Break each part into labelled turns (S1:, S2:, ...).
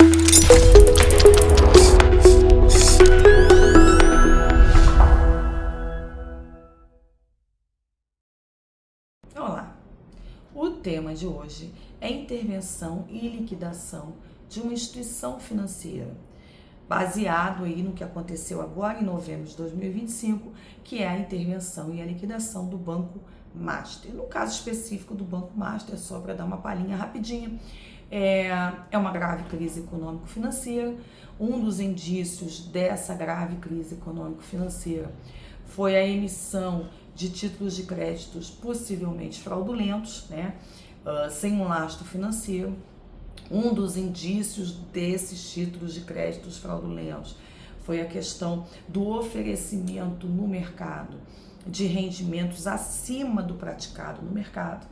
S1: Olá! O tema de hoje é intervenção e liquidação de uma instituição financeira, baseado aí no que aconteceu agora em novembro de 2025, que é a intervenção e a liquidação do Banco Master. No caso específico do Banco Master, só para dar uma palhinha rapidinha, é uma grave crise econômico-financeira. Um dos indícios dessa grave crise econômico-financeira foi a emissão de títulos de créditos possivelmente fraudulentos, sem um lastro financeiro. Um dos indícios desses títulos de créditos fraudulentos foi a questão do oferecimento no mercado de rendimentos acima do praticado no mercado.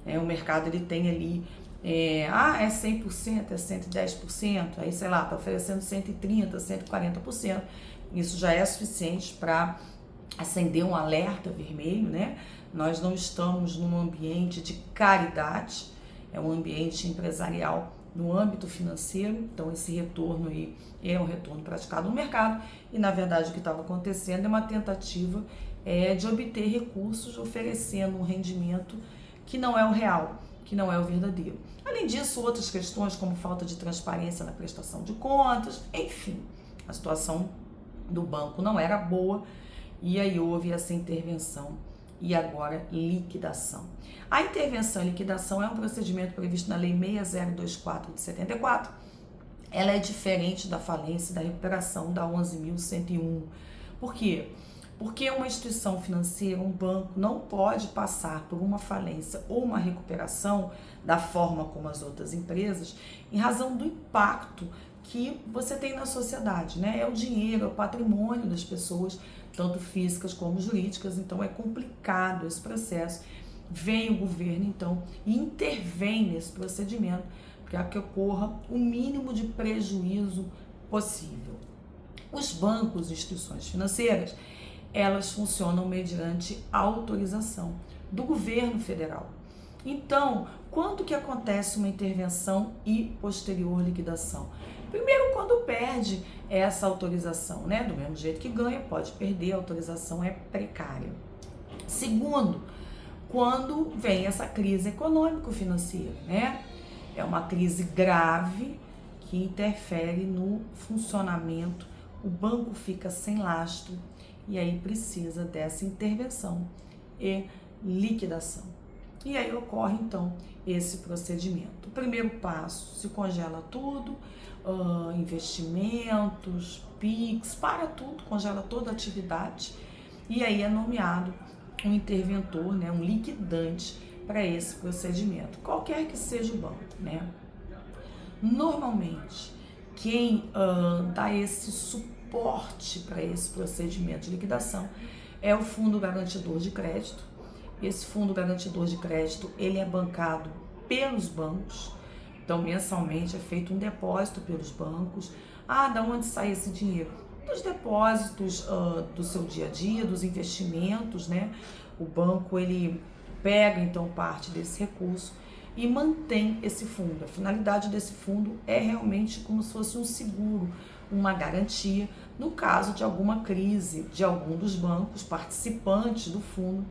S1: O mercado ele tem ali, é 100%, é 110%, aí sei lá, está oferecendo 130%, 140%. Isso já é suficiente para acender um alerta vermelho, Nós não estamos num ambiente de caridade, é um ambiente empresarial no âmbito financeiro, então esse retorno aí é um retorno praticado no mercado e na verdade o que estava acontecendo é uma tentativa de obter recursos oferecendo um rendimento que não é o real, que não é o verdadeiro. Além disso, outras questões como falta de transparência na prestação de contas, enfim, a situação do banco não era boa e aí houve essa intervenção e agora liquidação. A intervenção e liquidação é um procedimento previsto na Lei 6024 de 74. Ela é diferente da falência e da recuperação da 11.101. Por quê? Porque uma instituição financeira, um banco, não pode passar por uma falência ou uma recuperação da forma como as outras empresas, em razão do impacto que você tem na sociedade, É o dinheiro, é o patrimônio das pessoas, tanto físicas como jurídicas, então é complicado esse processo. Vem o governo, então, e intervém nesse procedimento para que ocorra o mínimo de prejuízo possível. Os bancos e instituições financeiras, elas funcionam mediante autorização do governo federal. Então, quando que acontece uma intervenção e posterior liquidação? Primeiro, quando perde essa autorização, Do mesmo jeito que ganha, pode perder, a autorização é precária. Segundo, quando vem essa crise econômico-financeira, É uma crise grave que interfere no funcionamento, o banco fica sem lastro e aí precisa dessa intervenção e liquidação. E aí ocorre, então, esse procedimento. O primeiro passo, se congela tudo, investimentos, PIX, para tudo, congela toda a atividade. E aí é nomeado um interventor, um liquidante para esse procedimento, qualquer que seja o banco, Normalmente, quem dá esse suporte para esse procedimento de liquidação é o Fundo Garantidor de Crédito. Esse Fundo Garantidor de Crédito, ele é bancado pelos bancos, então mensalmente é feito um depósito pelos bancos. Da onde sai esse dinheiro? Dos depósitos do seu dia a dia, dos investimentos, O banco, ele pega então parte desse recurso e mantém esse fundo. A finalidade desse fundo é realmente como se fosse um seguro, uma garantia, no caso de alguma crise de algum dos bancos participantes do fundo,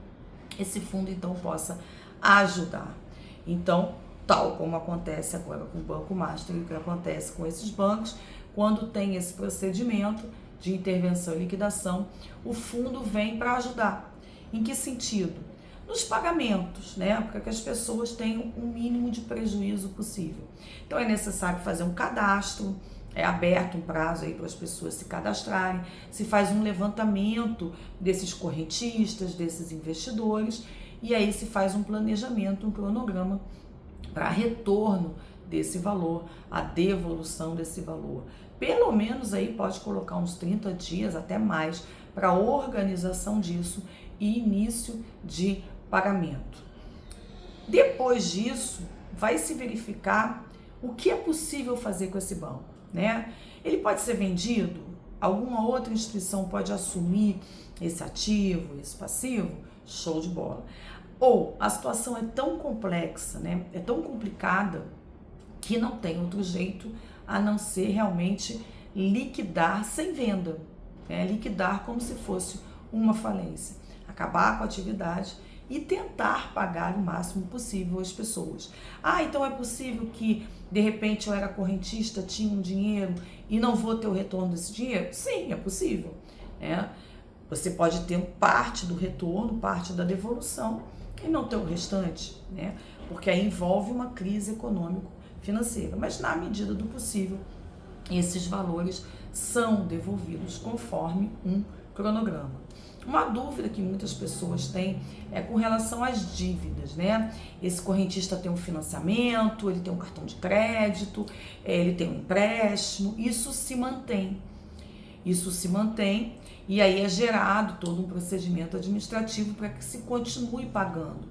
S1: esse fundo então possa ajudar. Então, tal como acontece agora com o Banco Master, o que acontece com esses bancos, quando tem esse procedimento de intervenção e liquidação, o fundo vem para ajudar. Em que sentido? Nos pagamentos, para que as pessoas tenham o mínimo de prejuízo possível. Então é necessário fazer um cadastro, é aberto um prazo aí para as pessoas se cadastrarem, se faz um levantamento desses correntistas, desses investidores, e aí se faz um planejamento, um cronograma para retorno desse valor, a devolução desse valor. Pelo menos aí pode colocar uns 30 dias, até mais, para a organização disso e início de pagamento. Depois disso, vai se verificar o que é possível fazer com esse banco, Ele pode ser vendido? Alguma outra instituição pode assumir esse ativo, esse passivo? Show de bola. Ou a situação é tão complexa, é tão complicada que não tem outro jeito a não ser realmente liquidar sem venda, né? Liquidar como se fosse uma falência, acabar com a atividade e tentar pagar o máximo possível às pessoas. Ah, então é possível que de repente eu era correntista, tinha um dinheiro e não vou ter o retorno desse dinheiro? Sim, é possível, né? Você pode ter parte do retorno, parte da devolução e não ter o restante, né? Porque aí envolve uma crise econômico-financeira. Mas na medida do possível, esses valores são devolvidos conforme um cronograma. Uma dúvida que muitas pessoas têm é com relação às dívidas, né? Esse correntista tem um financiamento, ele tem um cartão de crédito, ele tem um empréstimo, isso se mantém. Isso se mantém e aí é gerado todo um procedimento administrativo para que se continue pagando.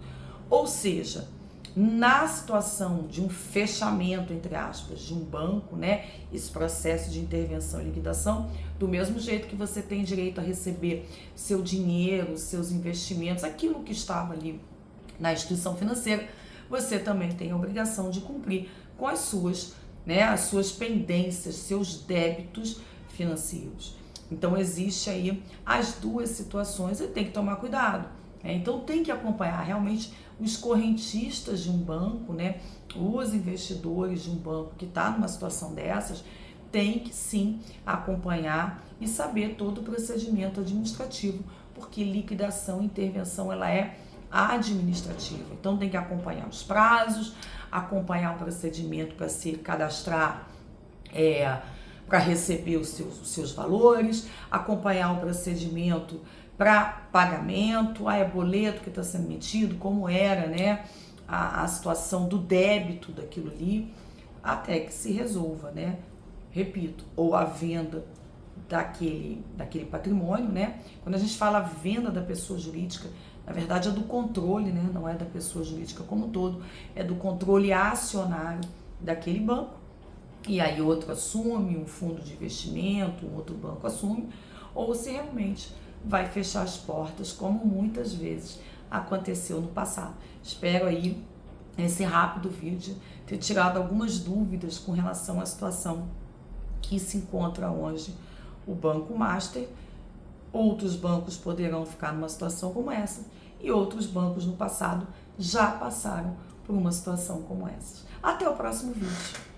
S1: Ou seja, na situação de um fechamento, entre aspas, de um banco, né, esse processo de intervenção e liquidação, do mesmo jeito que você tem direito a receber seu dinheiro, seus investimentos, aquilo que estava ali na instituição financeira, você também tem a obrigação de cumprir com as suas pendências, seus débitos financeiros. Então existe aí as duas situações e tem que tomar cuidado. Então tem que acompanhar realmente os correntistas de um banco, né? Os investidores de um banco que está numa situação dessas, tem que sim acompanhar e saber todo o procedimento administrativo, porque liquidação e intervenção ela é administrativa. Então tem que acompanhar os prazos, acompanhar o procedimento para se cadastrar, para receber os seus valores, acompanhar o procedimento para pagamento, é boleto que está sendo emitido, como era, né, a situação do débito daquilo ali, até que se resolva, né, repito, ou a venda daquele patrimônio, né. Quando a gente fala venda da pessoa jurídica, na verdade é do controle, né, não é da pessoa jurídica como um todo, é do controle acionário daquele banco, e aí outro assume, um fundo de investimento, um outro banco assume, ou se realmente vai fechar as portas, como muitas vezes aconteceu no passado. Espero aí, nesse rápido vídeo, ter tirado algumas dúvidas com relação à situação que se encontra hoje o Banco Master. Outros bancos poderão ficar numa situação como essa e outros bancos no passado já passaram por uma situação como essa. Até o próximo vídeo.